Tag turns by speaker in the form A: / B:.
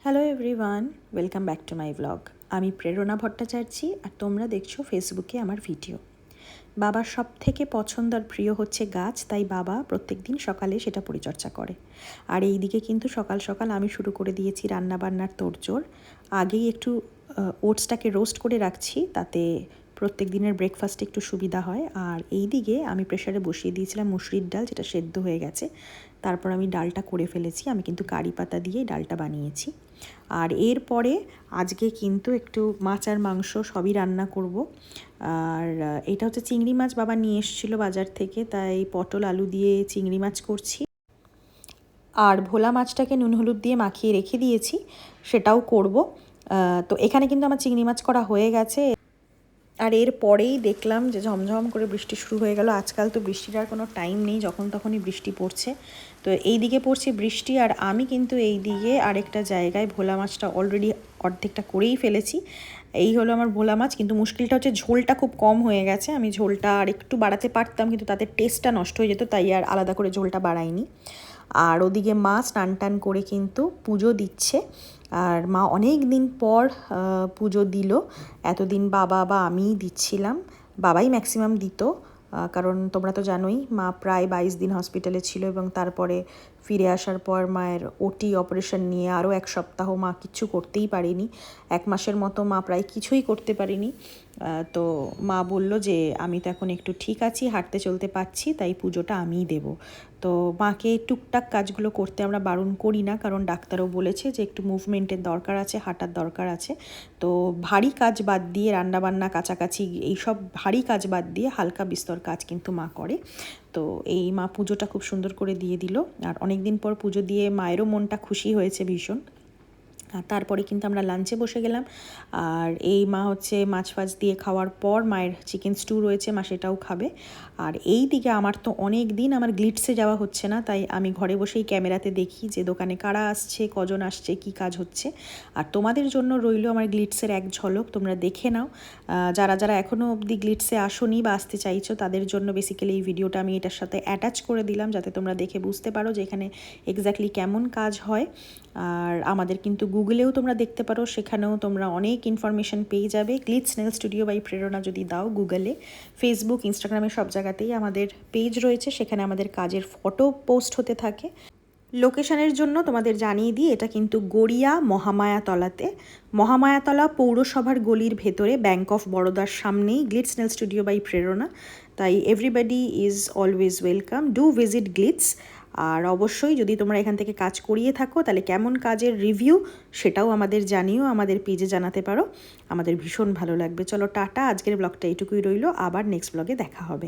A: Hello everyone, welcome back to my blog. আমি প্রেরণা ভট্টাচার্যী আর তোমরা দেখছো ফেসবুকে আমার ভিডিও। বাবার সব থেকে পছন্দ আর প্রিয় হচ্ছে গাছ, তাই বাবা প্রত্যেক দিন সকালে সেটা পরিচর্যা করে। আর এই দিকে কিন্তু সকাল সকাল আমি শুরু করে দিয়েছি রান্নাবান্নার তোড়জোড়। আগেই একটু ওটসটাকে রোস্ট করে রাখছি, তাতে প্রত্যেক দিনের ব্রেকফাস্টে একটু সুবিধা হয়। আর এই দিকে আমি প্রেশারে বসিয়ে দিয়েছিলাম মুসুরির ডাল, যেটা সেদ্ধ হয়ে গেছে। তারপর আমি ডালটা করে ফেলেছি, আমি কিন্তু কারি পাতা দিয়ে ডালটা বানিয়েছি। আর এরপরে আজকে কিন্তু একটু মাছ আর মাংস সবই রান্না করব। আর এটা হচ্ছে চিংড়ি মাছ, বাবা নিয়ে এসেছিলো বাজার থেকে, তাই পটল আলু দিয়ে চিংড়ি মাছ করছি। আর ভোলা মাছটাকে নুন হলুদ দিয়ে মাখিয়ে রেখে দিয়েছি, সেটাও করব। তো এখানে কিন্তু আমার চিংড়ি মাছ করা হয়ে গেছে। আর এর পরেই দেখলাম যে ঝমঝম করে বৃষ্টি শুরু হয়ে গেল। আজকাল তো বৃষ্টির আর কোনো টাইম নেই, যখন তখনই বৃষ্টি পড়ছে। তো এই দিকে পড়ছে বৃষ্টি, আর আমি কিন্তু এই দিকে আরেকটা জায়গায় ভোলা মাছটা অলরেডি অর্ধেকটা করেই ফেলেছি। এই হলো আমার ভোলা মাছ, কিন্তু মুশকিলটা হচ্ছে ঝোলটা খুব কম হয়ে গেছে। আমি ঝোলটা আর একটু বাড়াতে পারতাম, কিন্তু তাতে টেস্টটা নষ্ট হয়ে যেত, তাই আর আলাদা করে ঝোলটা বাড়াইনি। আর ওদিকে মা স্নান টান করে কিন্তু পুজো দিচ্ছে। আর মা অনেক দিন পর পুজো দিল। এতদিন বাবা বা আমিই দিচ্ছিলাম, বাবাই ম্যাক্সিমাম দিত। কারণ তোমরা তো জানোই, মা প্রায় 22 দিন হসপিটালে ছিল, এবং তারপরে ফিরে আসার পর মায়ের ওটি অপারেশন নিয়ে আরও 1 সপ্তাহ মা কিচ্ছু করতেই পারেনি। 1 মাসের মতো মা প্রায় কিছুই করতে পারেনি। তো মা বলল যে আমি তো এখন একটু ঠিক আছি, হাঁটতে চলতে পারছি, তাই পুজোটা আমিই দেব। তো মাকে টুকটাক কাজগুলো করতে আমরা বারণ করি না, কারণ ডাক্তারও বলেছে যে একটু মুভমেন্টের দরকার আছে, হাঁটার দরকার আছে। তো ভারী কাজ বাদ দিয়ে, রান্নাবান্না, কাছাকাছি, এইসব ভারী কাজ বাদ দিয়ে হালকা বিস্তর কাজ কিন্তু মা করে। তো এই মা পুজোটা খুব সুন্দর করে দিয়ে দিল। আর অনেক দিন পর পুজো দিয়ে মায়েরও মনটা খুশি হয়েছে ভীষণ। আর তারপরে কিন্তু আমরা লাঞ্চে বসে গেলাম। আর এই মা হচ্ছে মাছ ফাছ দিয়ে খাওয়ার পর মায়ের চিকেন স্টু রয়েছে, মা সেটাও খাবে। আর এই দিকে আমার তো অনেক দিন আমার গ্লিটসে যাওয়া হচ্ছে না, তাই আমি ঘরে বসেই ক্যামেরাতে দেখি যে দোকানে কারা আসছে, কজন আসছে, কি কাজ হচ্ছে। আর তোমাদের জন্য রইল আমার গ্লিটসের এক ঝলক, তোমরা দেখে নাও। যারা যারা এখনও অবধি গ্লিটসে আসোনি বা আসতে চাইছো, তাদের জন্য বেসিক্যালি এই ভিডিওটা আমি এটার সাথে অ্যাটাচ করে দিলাম, যাতে তোমরা দেখে বুঝতে পারো যে এখানে এক্স্যাক্টলি কেমন কাজ হয়। আর আমাদের কিন্তু গুগলেও তোমরা দেখতে পারো, সেখানেও তোমরা অনেক ইনফরমেশন পেয়ে যাবে। গ্লিটস নেল স্টুডিও বাই প্রেরণা যদি দাও গুগলে, ফেসবুক, ইনস্টাগ্রামে সব জায়গাতেই আমাদের পেজ রয়েছে, সেখানে আমাদের কাজের ফটো পোস্ট হতে থাকে। লোকেশনের জন্য তোমাদের জানিয়ে দিই, এটা কিন্তু গড়িয়া মহামায়াতলাতে, মহামায়াতলা পৌরসভার গলির ভেতরে, ব্যাঙ্ক অফ বরোদার সামনেই glitz nail studio by Prerana. তাই everybody is always welcome, do visit Glitz. আর অবশ্যই যদি তোমরা এখান থেকে কাজ করিয়ে থাকো, তাহলে কেমন কাজের রিভিউ সেটাও আমাদের জানিও, আমাদের পেজে জানাতে পারো, আমাদের ভীষণ ভালো লাগবে। চলো টাটা, আজকের ব্লগটা এইটুকুই রইলো, আবার নেক্সট ব্লগে দেখা হবে।